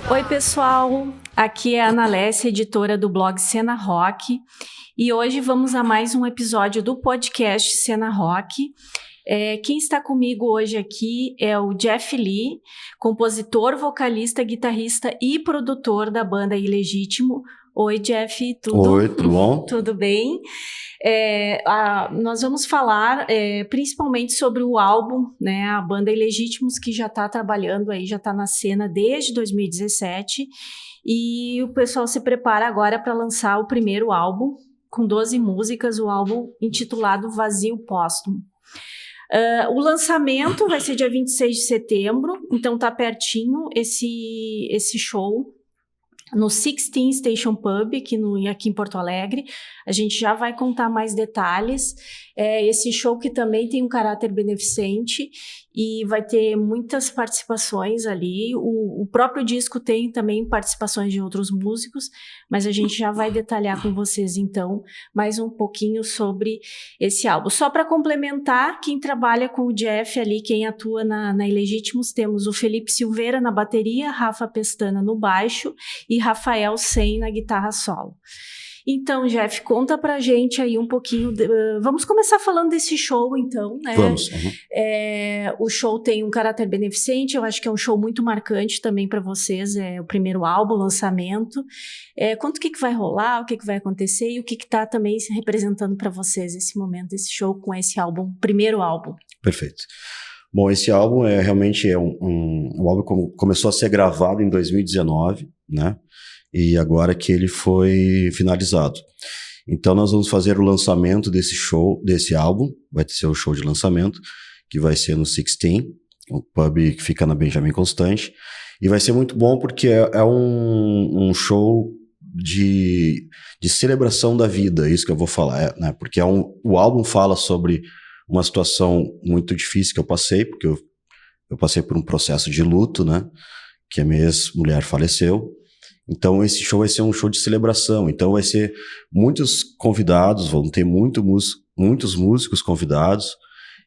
Oi, pessoal! Aqui é a Ana Lécia, editora do blog Cena Rock, e hoje vamos a mais um episódio do podcast Cena Rock. Quem está comigo hoje aqui é o Jeff Lee, compositor, vocalista, guitarrista e produtor da banda Ilegítimo. Oi, Jeff, tudo? Oi, tudo bom? Tudo bem? Nós vamos falar principalmente sobre o álbum, né, a banda Ilegítimos, que já está trabalhando aí, já está na cena desde 2017, e o pessoal se prepara agora para lançar o primeiro álbum, com 12 músicas, o álbum intitulado Vazio Póstumo. O lançamento vai ser dia 26 de setembro, então tá pertinho esse show no 16 Station Pub, aqui em Porto Alegre. A gente já vai contar mais detalhes. Esse show que também tem um caráter beneficente e vai ter muitas participações ali. O próprio disco tem também participações de outros músicos, mas a gente já vai detalhar com vocês, então, mais um pouquinho sobre esse álbum. Só para complementar, quem trabalha com o Jeff ali, quem atua na Ilegítimos, temos o Felipe Silveira na bateria, Rafa Pestana no baixo e Rafael Sen na guitarra solo. Então, Jeff, conta pra gente aí um pouquinho. Vamos começar falando desse show, então, né? Vamos. O show tem um caráter beneficente, eu acho que é um show muito marcante também para vocês, é o primeiro álbum, lançamento. Conta o que vai rolar, o que vai acontecer e o que tá também se representando para vocês esse momento, esse show com esse álbum, primeiro álbum. Perfeito. Bom, esse álbum realmente um álbum que começou a ser gravado em 2019, né? E agora que ele foi finalizado. Então nós vamos fazer o lançamento desse álbum, vai ser o show de lançamento, que vai ser no 16, o pub que fica na Benjamin Constant, e vai ser muito bom porque é um show de celebração da vida, é isso que eu vou falar, né? Porque o álbum fala sobre uma situação muito difícil que eu passei, porque eu passei por um processo de luto, né? Que a minha ex-mulher faleceu. Então esse show vai ser um show de celebração, então vai ser muitos convidados, vão ter muitos músicos convidados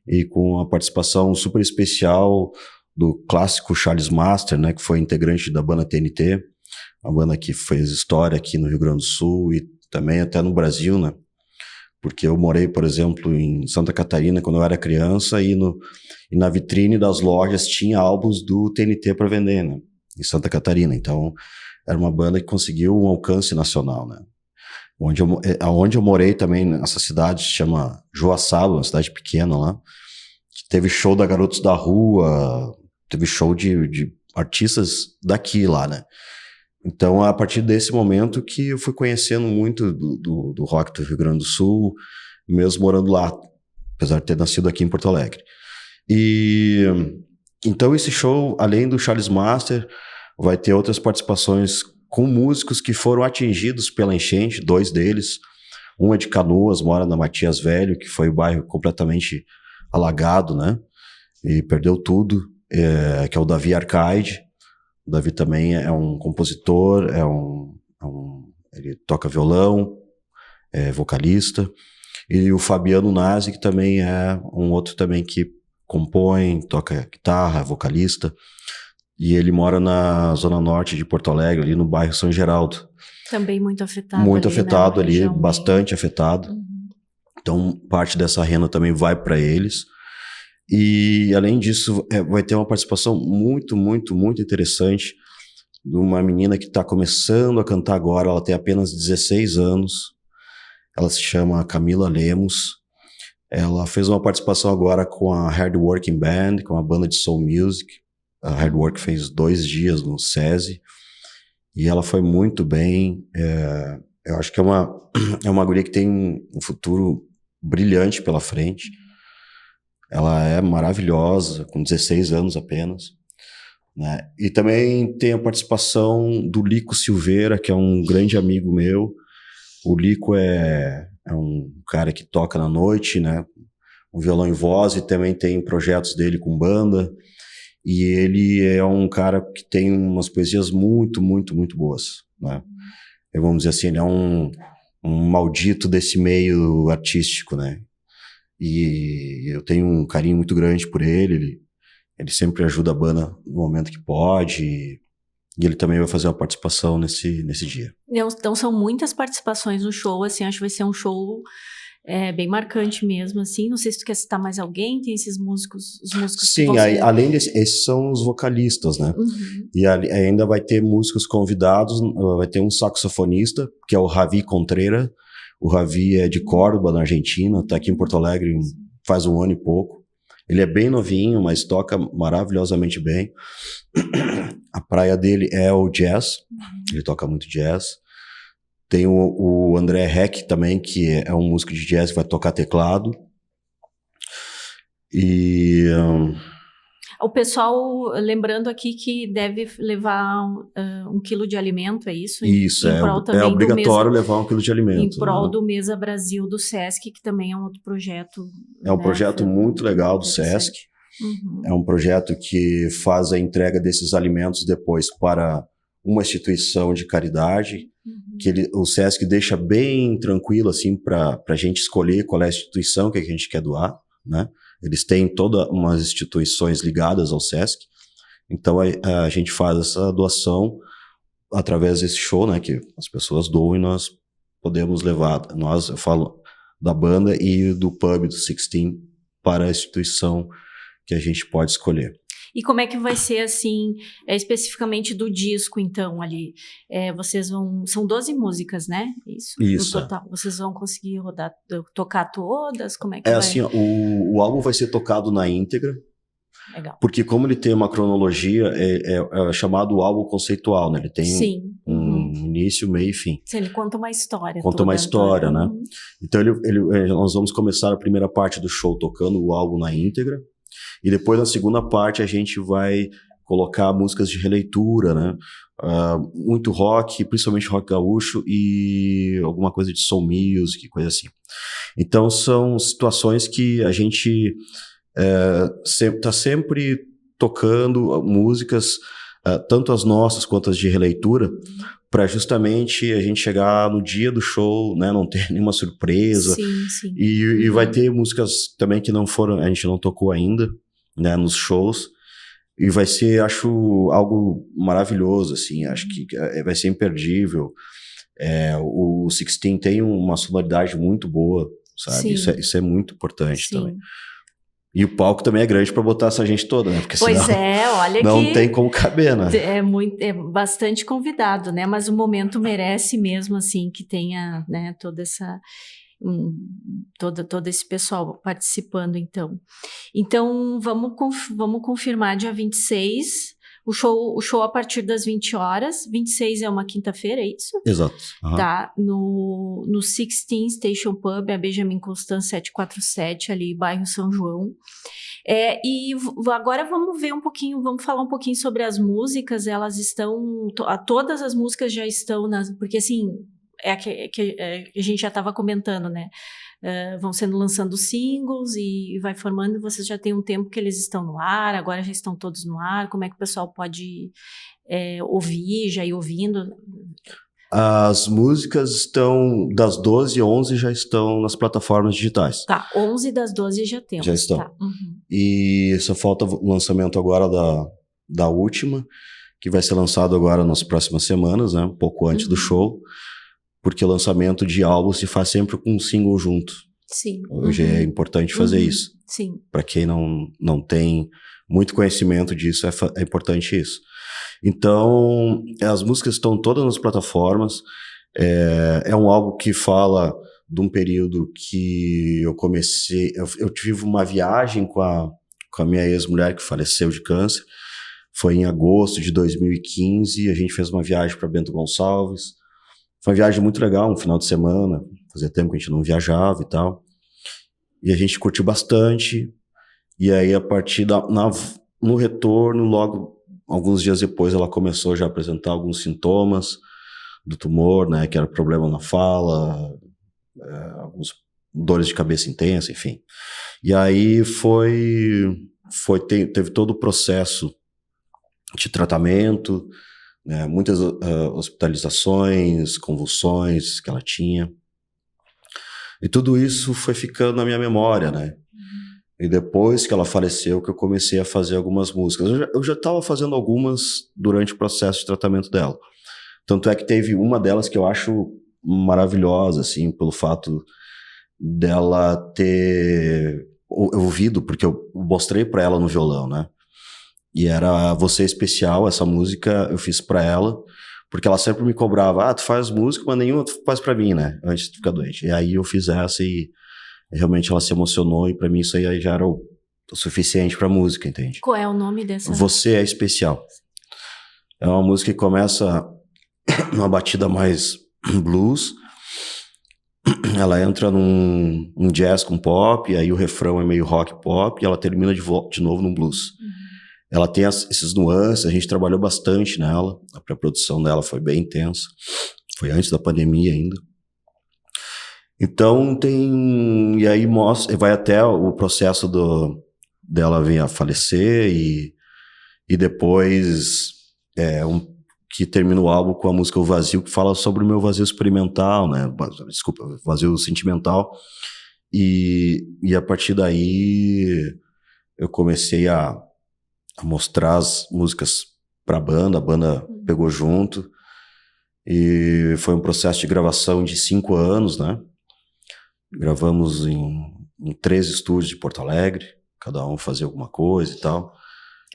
e com a participação super especial do clássico Charles Master, né, que foi integrante da banda TNT, uma banda que fez história aqui no Rio Grande do Sul e também até no Brasil, né, porque eu morei, por exemplo, em Santa Catarina quando eu era criança e na vitrine das lojas tinha álbuns do TNT para vender, né, em Santa Catarina, então era uma banda que conseguiu um alcance nacional, né? Onde eu morei também, nessa cidade, se chama Joaçaba, uma cidade pequena lá, que teve show da Garotos da Rua, teve show de artistas daqui lá, né? Então, a partir desse momento que eu fui conhecendo muito do rock do Rio Grande do Sul, mesmo morando lá, apesar de ter nascido aqui em Porto Alegre. E então esse show, além do Charles Master, vai ter outras participações com músicos que foram atingidos pela enchente, 2 deles. Um é de Canoas, mora na Matias Velho, que foi o bairro completamente alagado, né? E perdeu tudo, que é o Davi Arcade. O Davi também é um compositor, ele toca violão, é vocalista. E o Fabiano Nazi, que também é um outro também que compõe, toca guitarra, vocalista. E ele mora na zona norte de Porto Alegre, ali no bairro São Geraldo. Também muito afetado. Muito ali, afetado, né? Ali, bastante bem afetado. Então, parte dessa renda também vai para eles. E, além disso, vai ter uma participação muito, muito, muito interessante de uma menina que está começando a cantar agora. Ela tem apenas 16 anos. Ela se chama Camila Lemos. Ela fez uma participação agora com a Hard Working Band, com a banda de soul music. A Hard Work fez 2 dias no SESI e ela foi muito bem. Eu acho que é uma guria que tem um futuro brilhante pela frente. Ela é maravilhosa, com 16 anos apenas, né? E também tem a participação do Lico Silveira, que é um grande amigo meu. O Lico é um cara que toca na noite, né? Um violão e voz, e também tem projetos dele com banda. E ele é um cara que tem umas poesias muito, muito, muito boas, né? Vamos dizer assim, ele é um maldito desse meio artístico, né? E eu tenho um carinho muito grande por ele. Ele sempre ajuda a banda no momento que pode. E ele também vai fazer uma participação nesse dia. Então são muitas participações no show, assim, acho que vai ser um show bem marcante mesmo, assim. Não sei se tu quer citar mais alguém, tem esses músicos, os músicos que Sim, vão ser... além esses são os vocalistas, né? Uhum. E ainda vai ter músicos convidados, vai ter um saxofonista, que é o Javi Contreras. O Javi é de Córdoba, na Argentina, tá aqui em Porto Alegre faz 1 ano e pouco. Ele é bem novinho, mas toca maravilhosamente bem. A praia dele é o jazz, ele toca muito jazz. Tem o André Heck também, que é um músico de jazz que vai tocar teclado. E... O pessoal, lembrando aqui que deve levar 1 quilo de alimento, é isso? Isso, também obrigatório levar 1 quilo de alimento. Em prol do Mesa Brasil do Sesc, que também é um outro projeto. É um projeto muito legal do Sesc. Uhum. É um projeto que faz a entrega desses alimentos depois para uma instituição de caridade, que o Sesc deixa bem tranquilo assim para a gente escolher qual é a instituição que a gente quer doar, né? Eles têm todas umas instituições ligadas ao Sesc, então a gente faz essa doação através desse show, né? Que as pessoas doam e nós podemos levar, eu falo da banda e do pub do 16 para a instituição que a gente pode escolher. E como é que vai ser, assim, especificamente do disco, então, ali? Vocês vão... São 12 músicas, né? Isso. No total. Vocês vão conseguir tocar todas? Como é que vai? Assim, o álbum vai ser tocado na íntegra. Legal. Porque como ele tem uma cronologia, é chamado álbum conceitual, né? Ele tem um início, meio e fim. Sim, ele conta uma história. Conta uma história, né? Então nós vamos começar a primeira parte do show tocando o álbum na íntegra. E depois, na segunda parte, a gente vai colocar músicas de releitura, né? Muito rock, principalmente rock gaúcho e alguma coisa de soul music, coisa assim. Então, são situações que a gente tá sempre tocando músicas, tanto as nossas quanto as de releitura, para justamente a gente chegar no dia do show, né, não ter nenhuma surpresa. Sim. E vai ter músicas também que a gente não tocou ainda, né, nos shows. E vai ser, acho, algo maravilhoso, assim, acho que vai ser imperdível. O 16 tem uma sonoridade muito boa, sabe? Isso é muito importante também. E o palco também é grande para botar essa gente toda, né? Porque pois senão olha não que tem como caber, né? É bastante convidado, né? Mas o momento merece mesmo, assim, que tenha, né, toda essa... todo esse pessoal participando, então. Então, vamos confirmar dia 26, o show a partir das 20 horas, 26 é uma quinta-feira, é isso? Exato. Uhum. Tá, no 16 Station Pub, a Benjamin Constant 747, ali, bairro São João. E agora vamos falar um pouquinho sobre as músicas, elas estão, todas as músicas já estão porque assim, a gente já estava comentando, né? Vão sendo lançando singles e vai formando, vocês já têm um tempo que eles estão no ar, agora já estão todos no ar, como é que o pessoal pode ouvir, já ir ouvindo? As músicas estão, das 12 e 11 já estão nas plataformas digitais. Tá, 11 das 12 já temos. Já estão. Tá. Uhum. E só falta o lançamento agora da última, que vai ser lançado agora nas próximas semanas, né, um pouco antes do show, porque o lançamento de álbum se faz sempre com um single junto. Sim. Hoje é importante fazer isso. Sim. Para quem não tem muito conhecimento disso, é importante isso. Então, as músicas estão todas nas plataformas. É um álbum que fala de um período que eu comecei... Eu tive uma viagem com a minha ex-mulher que faleceu de câncer. Foi em agosto de 2015. A gente fez uma viagem para Bento Gonçalves. Foi uma viagem muito legal, um final de semana. Fazia tempo que a gente não viajava e tal. E a gente curtiu bastante. E aí, a partir no retorno, logo alguns dias depois, ela começou já a apresentar alguns sintomas do tumor, né? Que era problema na fala, alguns dores de cabeça intensa, enfim. E aí teve todo o processo de tratamento, né, muitas hospitalizações, convulsões que ela tinha. E tudo isso foi ficando na minha memória, né? E depois que ela faleceu, que eu comecei a fazer algumas músicas. Eu já estava fazendo algumas durante o processo de tratamento dela. Tanto é que teve uma delas que eu acho maravilhosa, assim, pelo fato dela ter ouvido, porque eu mostrei para ela no violão, né? E era Você Especial, essa música eu fiz para ela, porque ela sempre me cobrava, tu faz música, mas nenhuma tu faz para mim, né? Antes de ficar doente. E aí eu fiz essa e realmente ela se emocionou, e para mim isso aí já era o suficiente pra música, entende? Qual é o nome dessa? Você é Especial. É uma música que começa numa batida mais blues, ela entra num jazz com pop, e aí o refrão é meio rock pop, e ela termina de novo num blues. Ela tem esses nuances, a gente trabalhou bastante nela, a pré-produção dela foi bem intensa, foi antes da pandemia ainda. Então e aí mostra, vai até o processo dela vir a falecer, e depois que termina o álbum com a música O Vazio, que fala sobre o meu vazio experimental, né? Desculpa, vazio sentimental. E a partir daí eu comecei a mostrar as músicas pra banda, a banda pegou junto, e foi um processo de gravação de 5 anos, né? Gravamos em 3 estúdios de Porto Alegre, cada um fazia alguma coisa e tal.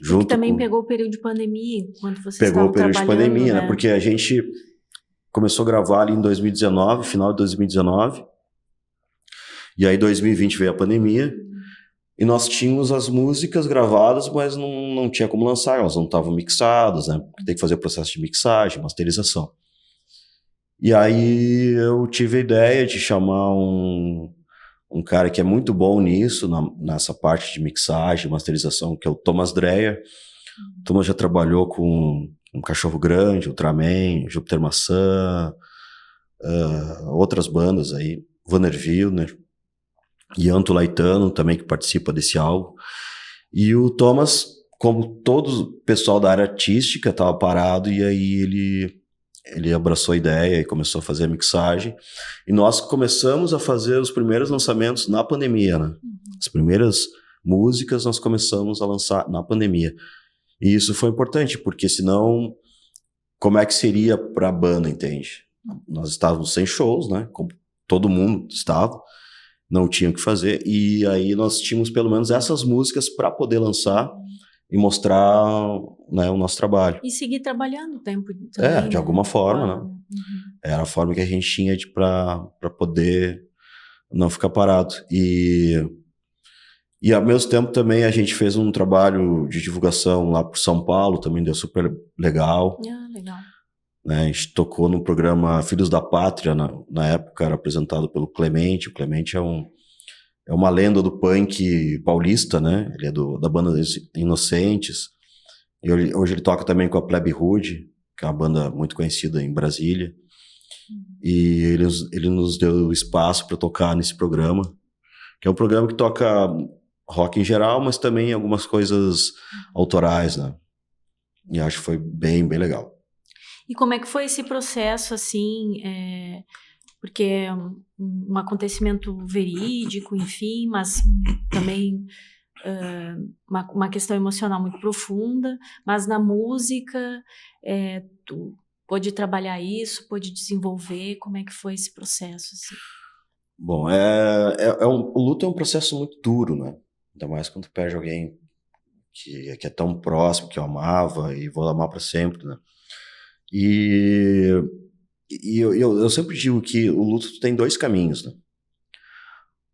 Porque também pegou o período de pandemia, enquanto vocês estavam estavam trabalhando. Pegou o período de pandemia, né? Porque a gente começou a gravar ali em 2019, final de 2019, e aí 2020 veio a pandemia, e nós tínhamos as músicas gravadas, mas não tinha como lançar, elas não estavam mixadas, né? Tem que fazer o processo de mixagem, masterização. E aí eu tive a ideia de chamar um cara que é muito bom nisso, nessa parte de mixagem, masterização, que é o Thomas Dreyer. O Thomas já trabalhou com um Cachorro Grande, Ultraman, Júpiter Maçã, outras bandas aí, Vanderbilt, né? E Anto Laetano também, que participa desse álbum. E o Thomas, como todo o pessoal da área artística, estava parado, e aí ele abraçou a ideia e começou a fazer a mixagem. E nós começamos a fazer os primeiros lançamentos na pandemia, né? As primeiras músicas nós começamos a lançar na pandemia. E isso foi importante, porque senão, como é que seria para a banda, entende? Nós estávamos sem shows, né? Como todo mundo estava, não tinha o que fazer. E aí nós tínhamos pelo menos essas músicas para poder lançar e mostrar, né, o nosso trabalho. E seguir trabalhando o tempo também, de alguma forma, né? Era a forma que a gente tinha para poder não ficar parado. E ao mesmo tempo também a gente fez um trabalho de divulgação lá por São Paulo, também deu super legal. Legal. Né, a gente tocou no programa Filhos da Pátria, na época era apresentado pelo Clemente. O Clemente é uma lenda do punk paulista, né? Ele é da banda Inocentes. E hoje ele toca também com a Plebe Rude, que é uma banda muito conhecida em Brasília. E ele nos deu espaço para tocar nesse programa, que é um programa que toca rock em geral, mas também algumas coisas autorais, né? E acho que foi bem, bem legal. E como é que foi esse processo, assim, porque é um acontecimento verídico, enfim, mas também uma questão emocional muito profunda, mas na música tu pôde trabalhar isso, pôde desenvolver, como é que foi esse processo, assim? Bom, o luto é um processo muito duro, né? Ainda mais quando tu perde alguém que é tão próximo, que eu amava e vou amar para sempre, né? E eu sempre digo que o luto tem 2 caminhos, né?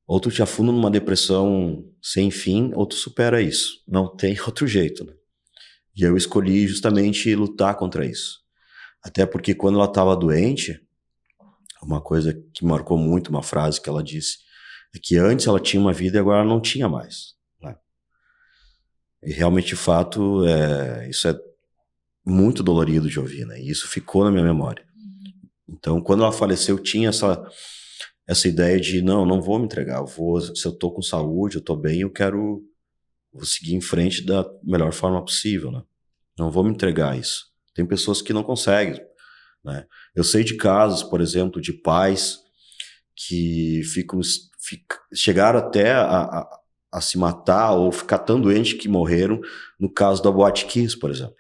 Ou tu te afunda numa depressão sem fim, ou tu supera isso. Não tem outro jeito, né? E eu escolhi justamente lutar contra isso. Até porque quando ela estava doente, uma coisa que marcou muito, uma frase que ela disse, é que antes ela tinha uma vida e agora ela não tinha mais, né? E realmente, de fato, isso é muito dolorido de ouvir, né? E isso ficou na minha memória. Então, quando ela faleceu, eu tinha essa ideia de, não vou me entregar, se eu tô com saúde, eu tô bem, vou seguir em frente da melhor forma possível, né? Não vou me entregar a isso. Tem pessoas que não conseguem, né? Eu sei de casos, por exemplo, de pais que chegaram até a se matar ou ficar tão doente que morreram, no caso da Boate Kiss, por exemplo.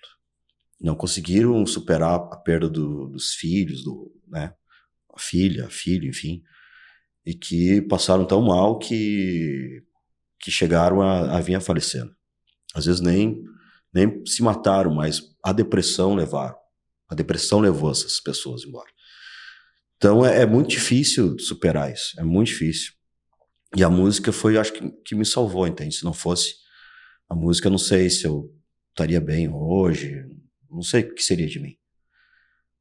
Não conseguiram superar a perda dos filhos, né? A filha, filho, enfim, e que passaram tão mal que chegaram a vir a falecer. Às vezes nem se mataram, mas a depressão levaram. A depressão levou essas pessoas embora. Então é muito difícil superar isso, é muito difícil. E a música foi, acho que me salvou, entende? Se não fosse a música, não sei se eu estaria bem hoje, não sei o que seria de mim.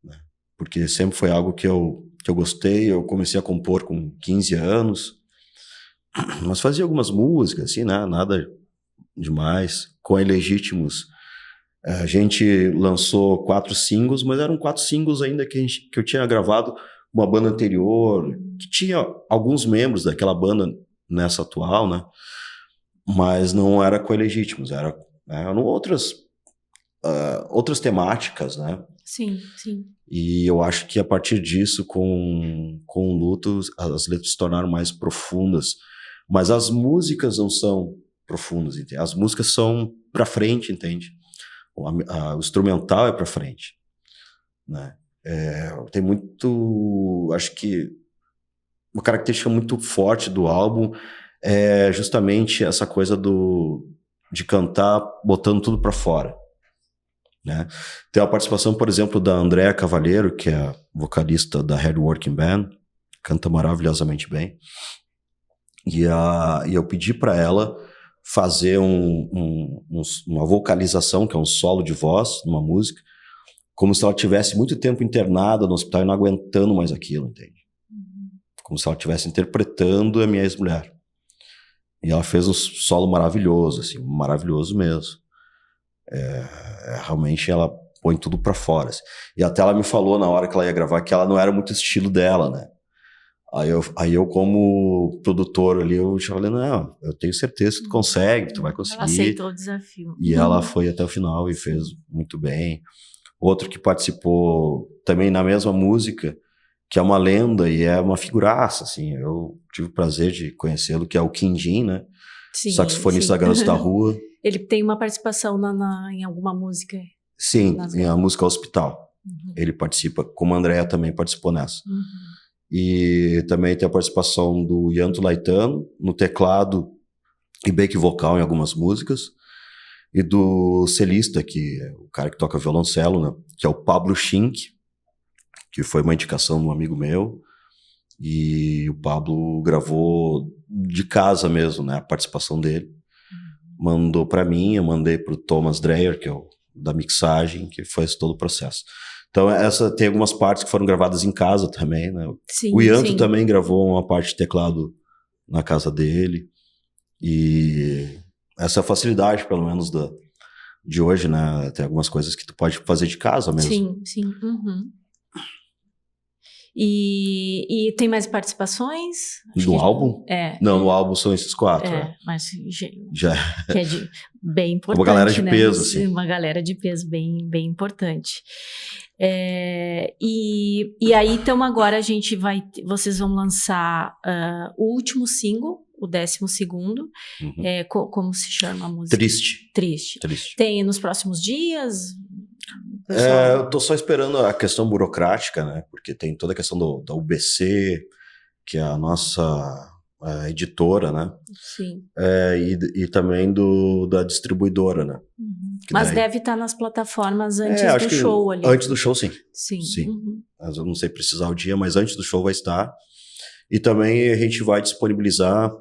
Né? Porque sempre foi algo que eu gostei, eu comecei a compor com 15 anos, mas fazia algumas músicas, assim, né? Nada demais. Com a Ilegítimos, a gente lançou 4 singles, mas eram 4 singles ainda que eu tinha gravado uma banda anterior, que tinha alguns membros daquela banda nessa atual, né? Mas não era com Ilegítimos, eram outras temáticas, né? Sim, sim. E eu acho que a partir disso, com o luto, as letras se tornaram mais profundas. Mas as músicas não são profundas, entende? As músicas são pra frente, entende? O instrumental é pra frente, né? Tem muito... Acho que uma característica muito forte do álbum é justamente essa coisa de cantar botando tudo pra fora. Né? Tem a participação, por exemplo, da Andréa Cavalheiro, que é a vocalista da Hard Working Band, canta maravilhosamente bem, e eu pedi para ela fazer uma vocalização, que é um solo de voz numa música, como se ela tivesse muito tempo internada no hospital e não aguentando mais aquilo, entende? Como se ela estivesse interpretando a minha ex-mulher. E ela fez um solo maravilhoso, assim, maravilhoso mesmo. Realmente ela põe tudo pra fora, assim. E até ela me falou na hora que ela ia gravar que ela não era muito estilo dela, né? Aí eu como produtor ali, eu já falei, não, eu tenho certeza que tu consegue, tu vai conseguir. Ela aceitou o desafio. E ela foi até o final e fez muito bem. Outro que participou também na mesma música, que é uma lenda e é uma figuraça, assim, eu tive o prazer de conhecê-lo, que é o Quindim, né? Sim, saxofonista da Garotos da Rua. Ele tem uma participação em alguma música? Sim, em a música Hospital. Ele participa, como a Andréa também participou nessa. E também tem a participação do Yanto Laitano no teclado e back vocal em algumas músicas. E do celista, que é o cara que toca violoncelo, né? Que é o Pablo Schink, que foi uma indicação de um amigo meu. E o Pablo gravou de casa mesmo, né? A participação dele. Mandou para mim, eu mandei pro Thomas Dreyer, que é o da mixagem, que fez todo o processo. Então tem algumas partes que foram gravadas em casa também, né? Sim, o Yanto também gravou uma parte de teclado na casa dele. E essa é a facilidade, pelo menos, de hoje, né? Tem algumas coisas que tu pode fazer de casa mesmo. Sim, sim. E tem mais participações? No álbum? Não, no álbum são esses 4. Mas já que é bem importante, uma galera de né? peso, assim. Uma galera de peso bem, bem importante. E aí, então, agora vocês vão lançar o último single, o 12º. Como se chama a música? Triste. Tem nos próximos dias? Eu tô só esperando a questão burocrática, né? Porque tem toda a questão da UBC, que é a nossa editora, né? Sim. E também da distribuidora, né? Mas deve estar nas plataformas antes do show ali. Antes do show, sim. Sim. Mas eu não sei precisar o dia, mas antes do show vai estar. E também a gente vai disponibilizar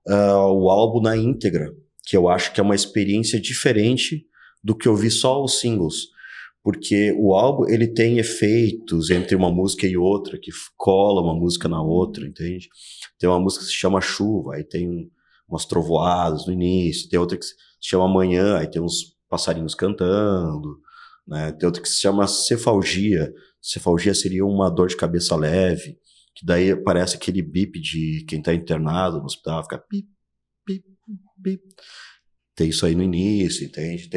o álbum na íntegra, que eu acho que é uma experiência diferente do que ouvir só os singles. Porque o álbum, ele tem efeitos entre uma música e outra, que cola uma música na outra, entende? Tem uma música que se chama Chuva, aí tem umas trovoadas no início, tem outra que se chama Amanhã, aí tem uns passarinhos cantando, né? Tem outra que se chama Cefalgia. Cefalgia seria uma dor de cabeça leve, que daí parece aquele bip de quem tá internado no hospital, fica bip, bip, bip. Tem isso aí no início, entende?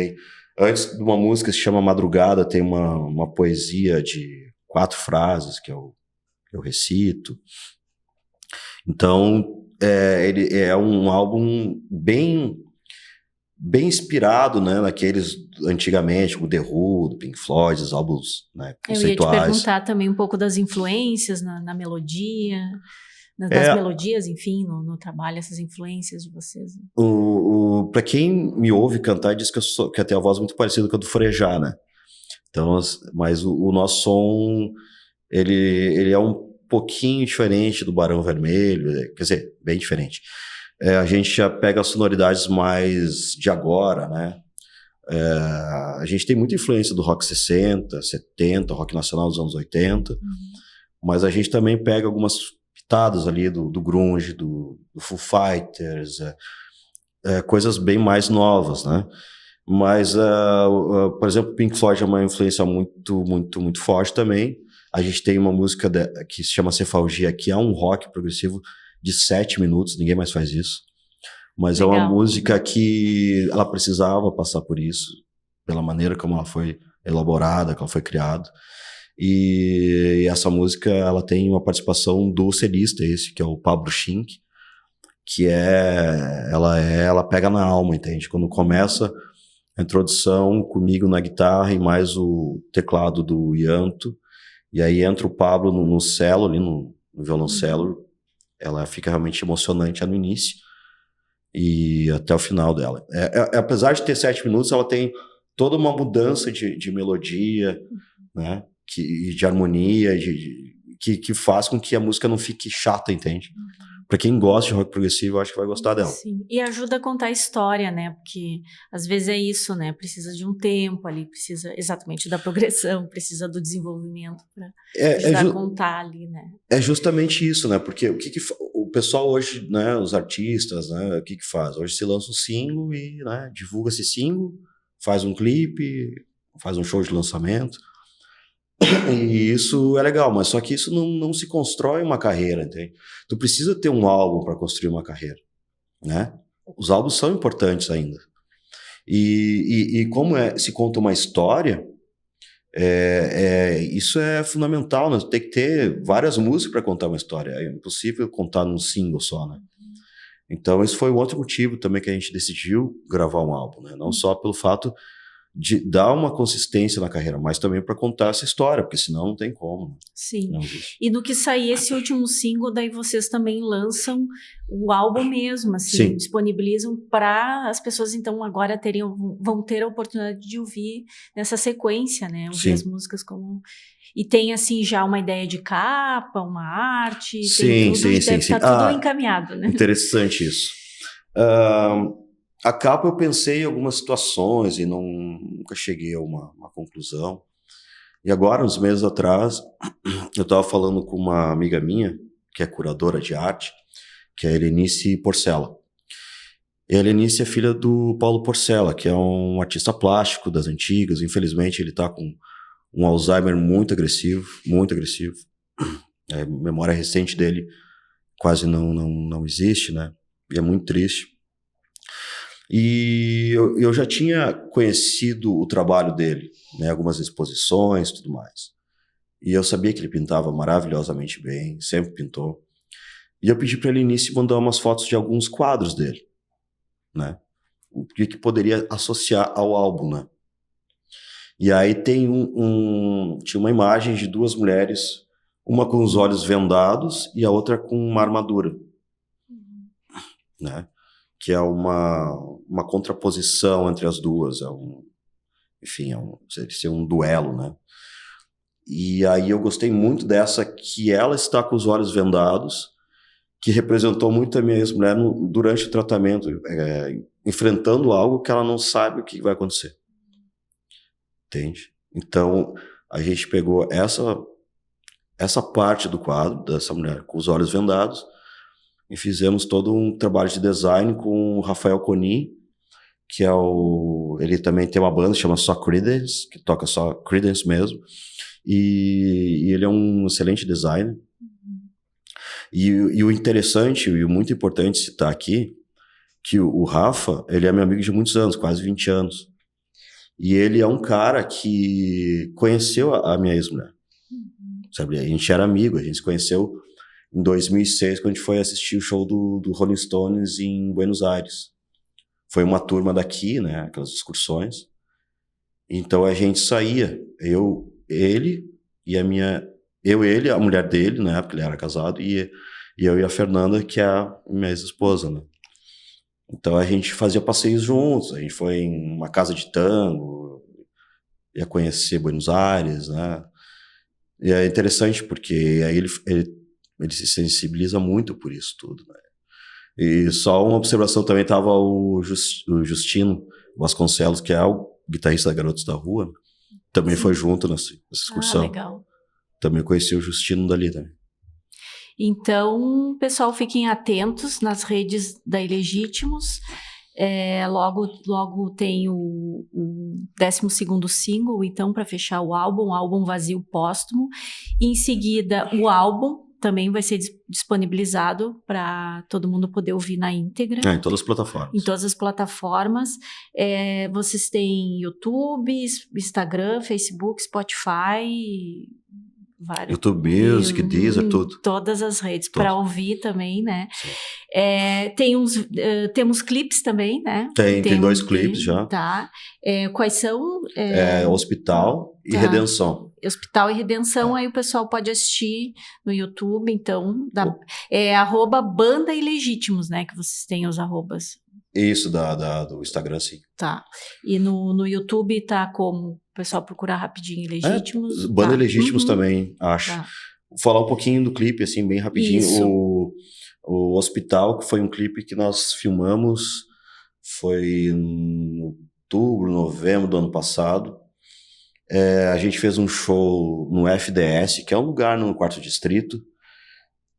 Antes de uma música que se chama Madrugada, tem uma poesia de 4 frases que eu recito. Então, ele é um álbum bem inspirado, né, naqueles antigamente, o The Who, do Pink Floyd, os álbuns, né, conceituais. Eu ia te perguntar também um pouco das influências na melodia, das melodias, enfim, no trabalho, essas influências de vocês. Para quem me ouve cantar, diz que eu tenho a voz muito parecida com a do Frejá, né? Então, mas o nosso som, ele é um pouquinho diferente do Barão Vermelho, quer dizer, bem diferente. A gente já pega as sonoridades mais de agora, né? A gente tem muita influência do rock 60, 70, rock nacional dos anos 80, mas a gente também pega algumas pitadas ali do grunge, do Foo Fighters, coisas bem mais novas, né? Mas, por exemplo, Pink Floyd é uma influência muito, muito, muito forte também. A gente tem uma música que se chama Cefalgia, que é um rock progressivo de 7 minutos, ninguém mais faz isso. Mas legal. É uma música que ela precisava passar por isso, pela maneira como ela foi elaborada, como ela foi criada. E essa música, ela tem uma participação do celista, que é o Pablo Schink, que ela pega na alma, entende? Quando começa a introdução comigo na guitarra e mais o teclado do Ianto, e aí entra o Pablo no cello, ali no violoncelo, ela fica realmente emocionante no início e até o final dela. Apesar de ter 7 minutos, ela tem toda uma mudança de melodia, né, de harmonia, que faz com que a música não fique chata, entende? Pra quem gosta de rock progressivo, eu acho que vai gostar dela. Sim, e ajuda a contar a história, né? Porque às vezes é isso, né? Precisa de um tempo ali, precisa exatamente da progressão, precisa do desenvolvimento para ajudar a contar ali, né? É justamente isso, né? Porque o pessoal hoje, né? Os artistas, né? O que faz? Hoje se lança um single e, né, divulga esse single, faz um clipe, faz um show de lançamento. E isso é legal, mas só que isso não se constrói uma carreira, entende? Tu precisa ter um álbum para construir uma carreira, né? Os álbuns são importantes ainda. E como se conta uma história, isso é fundamental, né? Tem que ter várias músicas para contar uma história. É impossível contar num single só, né? Então esse foi um outro motivo também que a gente decidiu gravar um álbum, né? Não só pelo fato de dar uma consistência na carreira, mas também para contar essa história, porque senão não tem como. Sim. E do que sair esse último single, daí vocês também lançam o álbum mesmo, assim, sim, disponibilizam para as pessoas, então, agora vão ter a oportunidade de ouvir nessa sequência, né? Ouvir sim, as músicas como... E tem, assim, já uma ideia de capa, uma arte, sim, tem tudo, sim, deve sim, estar tudo encaminhado, né? Interessante isso. A capa eu pensei em algumas situações e nunca cheguei a uma conclusão. E agora, uns meses atrás, eu estava falando com uma amiga minha, que é curadora de arte, que é a Helenice Porcela. E a Helenice é filha do Paulo Porcela, que é um artista plástico das antigas. Infelizmente, ele está com um Alzheimer muito agressivo, muito agressivo. A memória recente dele quase não existe, né? E é muito triste. E eu já tinha conhecido o trabalho dele, né, algumas exposições e tudo mais. E eu sabia que ele pintava maravilhosamente bem, sempre pintou. E eu pedi para ele início mandar umas fotos de alguns quadros dele, né? O que poderia associar ao álbum, né? E aí tem tinha uma imagem de 2 mulheres, uma com os olhos vendados e a outra com uma armadura, né? Que é uma contraposição entre as duas, seria um duelo, né? E aí eu gostei muito dessa, que ela está com os olhos vendados, que representou muito a minha ex-mulher durante o tratamento, enfrentando algo que ela não sabe o que vai acontecer. Entende? Então, a gente pegou essa parte do quadro, dessa mulher com os olhos vendados, e fizemos todo um trabalho de design com o Rafael Coni, que ele também tem uma banda que chama só Creedence, que toca só Creedence mesmo, e ele é um excelente designer. E o interessante e o muito importante citar aqui, que o Rafa, ele é meu amigo de muitos anos, quase 20 anos, e ele é um cara que conheceu a minha ex-mulher, sabe? A gente era amigo, a gente se conheceu em 2006, quando a gente foi assistir o show do Rolling Stones em Buenos Aires. Foi uma turma daqui, né, aquelas excursões. Então a gente saía, ele, a mulher dele, né, porque ele era casado, e eu e a Fernanda, que é a minha ex-esposa, né. Então a gente fazia passeios juntos, a gente foi em uma casa de tango, ia conhecer Buenos Aires, né. E é interessante porque aí ele se sensibiliza muito por isso tudo, né. E só uma observação também, estava o Justino Vasconcelos, que é o guitarrista da Garotos da Rua, também foi junto nessa excursão. Legal. Também conheci o Justino dali também. Então, pessoal, fiquem atentos nas redes da Ilegítimos. Logo tem o 12º single, então, para fechar o álbum Vazio Póstumo. E em seguida, o álbum também vai ser disponibilizado para todo mundo poder ouvir na íntegra. Em todas as plataformas. Em todas as plataformas. Vocês têm YouTube, Instagram, Facebook, Spotify... YouTube Music, Deezer, tudo. Todas as redes, para ouvir também, né? Temos clipes também, né? Tem 2 clipes já. Tá. Quais são? Hospital e Redenção. Hospital e Redenção, aí o pessoal pode assistir no YouTube, então, @Banda Ilegítimos, né? Que vocês têm os arrobas. Isso, do Instagram, sim. Tá. E no YouTube tá como? O pessoal procurar rapidinho Ilegítimos. Banda Ilegítimos também, acho. Tá. Vou falar um pouquinho do clipe, assim, bem rapidinho. Isso. O Hospital, que foi um clipe que nós filmamos, foi em outubro, novembro do ano passado. A gente fez um show no FDS, que é um lugar no 4º Distrito.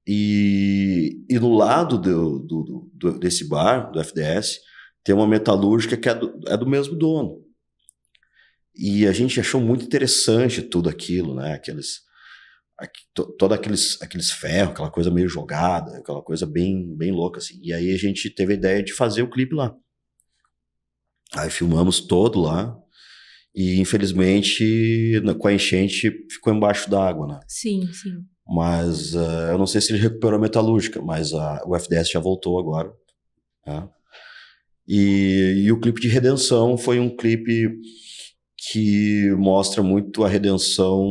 E no lado desse bar, do FDS, tem uma metalúrgica que é do mesmo dono. E a gente achou muito interessante tudo aquilo, né? Todos aqueles ferros, aquela coisa meio jogada, aquela coisa bem, bem louca, assim. E aí a gente teve a ideia de fazer o clipe lá. Aí filmamos todo lá. E infelizmente, com a enchente, ficou embaixo d'água, né? Sim, sim. Mas eu não sei se ele recuperou a metalúrgica, mas o FDS já voltou agora. Né? E o clipe de Redenção foi um clipe que mostra muito a redenção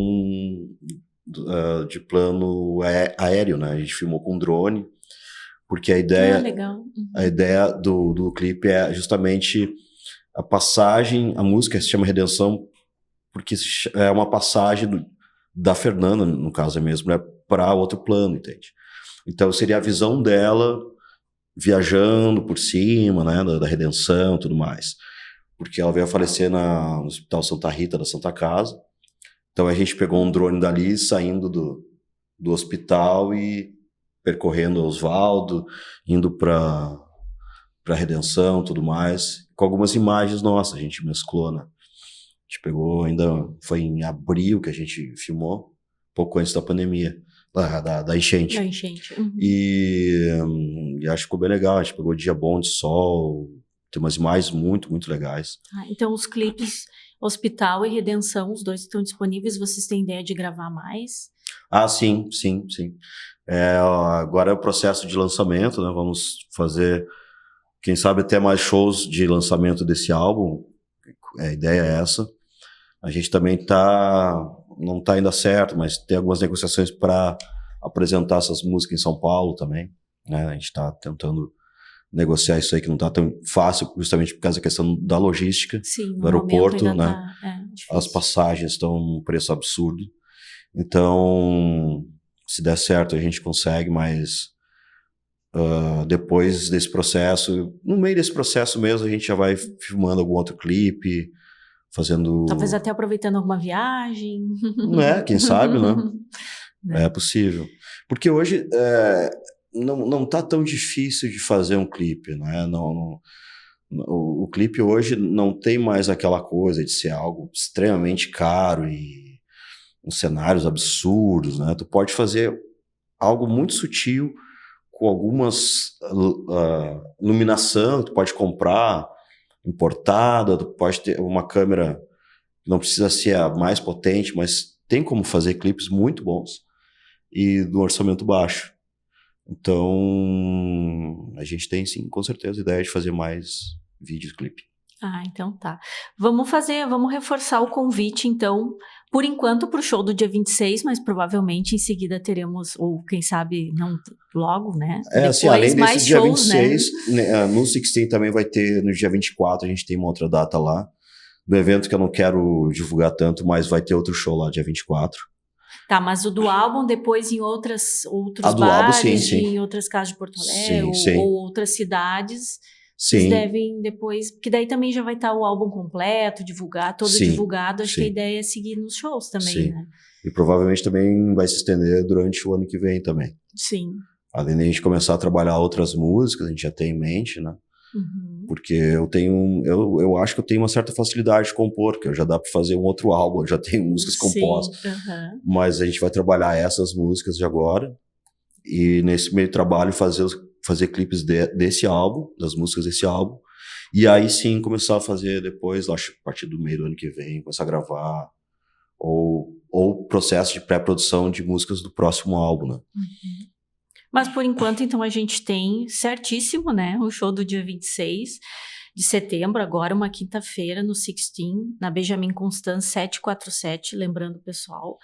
de plano aéreo, né? A gente filmou com drone, porque a ideia, legal. A ideia do clipe é justamente a passagem, a música se chama Redenção, porque é uma passagem da Fernanda, no caso mesmo, né, para outro plano, entende? Então seria a visão dela viajando por cima, né, da redenção e tudo mais. Porque ela veio a falecer no Hospital Santa Rita da Santa Casa. Então a gente pegou um drone dali, saindo do hospital e percorrendo Osvaldo, indo para Redenção, tudo mais, com algumas imagens nossas, a gente mesclou, né? A gente pegou, ainda foi em abril que a gente filmou, pouco antes da pandemia, da enchente. Da enchente. Uhum. E acho que ficou bem legal, a gente pegou dia bom de sol, tem umas imagens muito, muito legais. Então os clipes Hospital e Redenção, os dois estão disponíveis, vocês têm ideia de gravar mais? Sim. Agora é o processo de lançamento, né? Vamos fazer, quem sabe, até mais shows de lançamento desse álbum. A ideia é essa. A gente também não está ainda certo, mas tem algumas negociações para apresentar essas músicas em São Paulo também, né? A gente está tentando negociar isso aí, que não está tão fácil, justamente por causa da questão da logística. Sim, do aeroporto, né? Tá, as passagens estão num preço absurdo. Então, se der certo, a gente consegue, mas depois desse processo, no meio desse processo mesmo, a gente já vai filmando algum outro clipe, fazendo... Talvez até aproveitando alguma viagem. Quem sabe, né? É possível. Porque hoje não tá tão difícil de fazer um clipe, né? O clipe hoje não tem mais aquela coisa de ser algo extremamente caro e uns cenários absurdos, né? Tu pode fazer algo muito sutil, com algumas iluminação, tu pode comprar importada, tu pode ter uma câmera que não precisa ser a mais potente, mas tem como fazer clipes muito bons e do orçamento baixo. Então, a gente tem, sim, com certeza, ideia de fazer mais vídeos, clipe. Ah, então tá. Vamos reforçar o convite, então, por enquanto, para o show do dia 26, mas provavelmente em seguida teremos, ou quem sabe, não logo, né? Assim, além desse dia shows, 26, né? No 16 também vai ter, no dia 24, a gente tem uma outra data lá, do evento que eu não quero divulgar tanto, mas vai ter outro show lá, dia 24. Tá, mas o do álbum depois em outros bares, álbum, sim. em outras casas de Porto Alegre, ou outras cidades, vocês devem depois, porque daí também já vai estar o álbum completo, divulgado, acho que a ideia é seguir nos shows também, né? E provavelmente também vai se estender durante o ano que vem também. Sim. Além de a gente começar a trabalhar outras músicas, a gente já tem em mente, né? Uhum. Porque eu acho que eu tenho uma certa facilidade de compor, que eu já dá para fazer um outro álbum, eu já tenho músicas compostas. Mas a gente vai trabalhar essas músicas de agora e nesse meio trabalho fazer clipes desse álbum, das músicas desse álbum, e aí sim começar a fazer depois, acho, a partir do meio do ano que vem, começar a gravar, ou processo de pré-produção de músicas do próximo álbum, né? Uhum. Mas por enquanto, então, a gente tem certíssimo, né, o show do dia 26 de setembro, agora uma quinta-feira, no 16, na Benjamin Constant 747, lembrando o pessoal.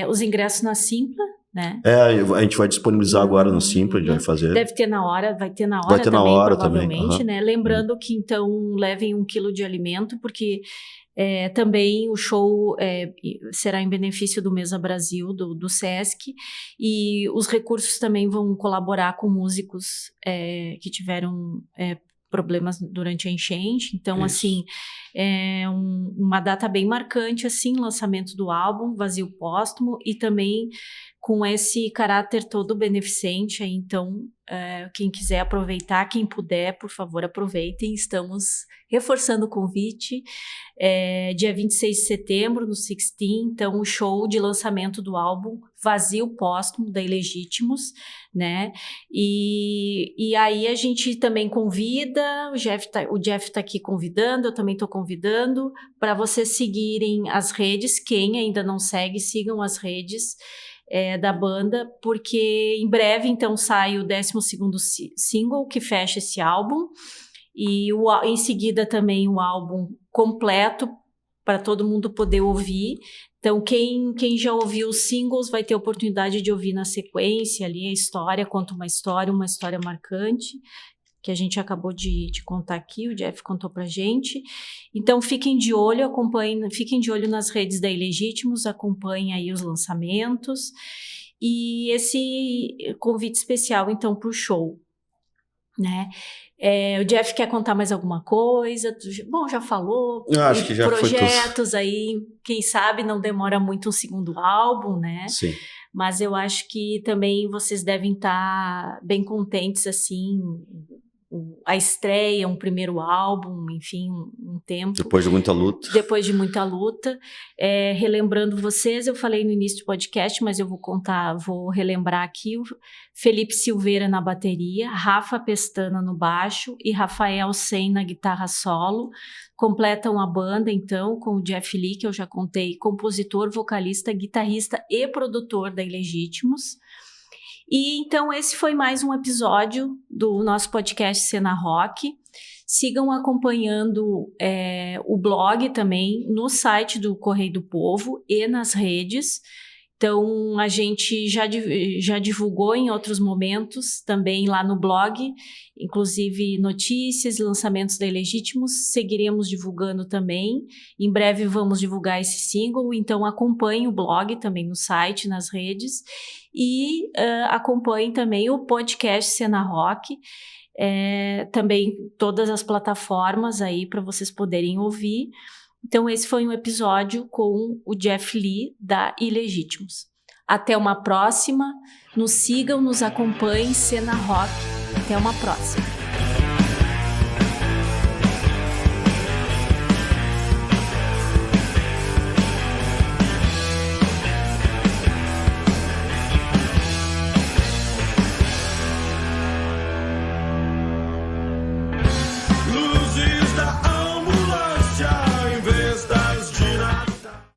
Os ingressos na Simpla, né? A gente vai disponibilizar agora no Simpla, a gente vai fazer. Vai ter na hora também, provavelmente, né? Lembrando que, então, levem 1 quilo de alimento, porque também o show será em benefício do Mesa Brasil, do Sesc, e os recursos também vão colaborar com músicos que tiveram problemas durante a enchente. Então, assim, é uma data bem marcante, assim, lançamento do álbum, Vazio Póstumo, e também com esse caráter todo beneficente. Então, quem quiser aproveitar, quem puder, por favor, aproveitem. Estamos reforçando o convite. Dia 26 de setembro, no 16, então, o show de lançamento do álbum Vazio Póstumo, da Ilegítimos, né? E aí a gente também convida, o Jeff tá aqui convidando, eu também tô convidando, para vocês seguirem as redes. Quem ainda não segue, sigam as redes da banda, porque em breve, então, sai o 12º single que fecha esse álbum, e em seguida também o álbum completo para todo mundo poder ouvir. Então, quem já ouviu os singles vai ter a oportunidade de ouvir na sequência ali a história, conta uma história marcante, que a gente acabou de contar aqui, o Jeff contou pra gente. Então, fiquem de olho, fiquem de olho nas redes da Ilegítimos, acompanhem aí os lançamentos. E esse convite especial, então, pro show, né? O Jeff quer contar mais alguma coisa? Bom, já falou. Acho que já projetos aí, quem sabe não demora muito um segundo álbum, né? Sim. Mas eu acho que também vocês devem estar bem contentes, assim, a estreia, um primeiro álbum, enfim, um tempo. Depois de muita luta. Relembrando vocês, eu falei no início do podcast, mas eu vou relembrar aqui, o Felipe Silveira na bateria, Rafa Pestana no baixo e Rafael Sen na guitarra solo. Completam a banda, então, com o Jeff Lee, que eu já contei, compositor, vocalista, guitarrista e produtor da Ilegítimos. E então esse foi mais um episódio do nosso podcast Cena Rock. Sigam acompanhando o blog também no site do Correio do Povo e nas redes. Então a gente já divulgou em outros momentos também lá no blog, inclusive notícias e lançamentos da Ilegítimos. Seguiremos divulgando também. Em breve vamos divulgar esse single, então acompanhe o blog também no site, nas redes. E acompanhem também o podcast Cena Rock, também todas as plataformas aí para vocês poderem ouvir. Então esse foi um episódio com o Jeff Lee da Ilegítimos. Até uma próxima, nos sigam, nos acompanhem, Cena Rock. Até uma próxima.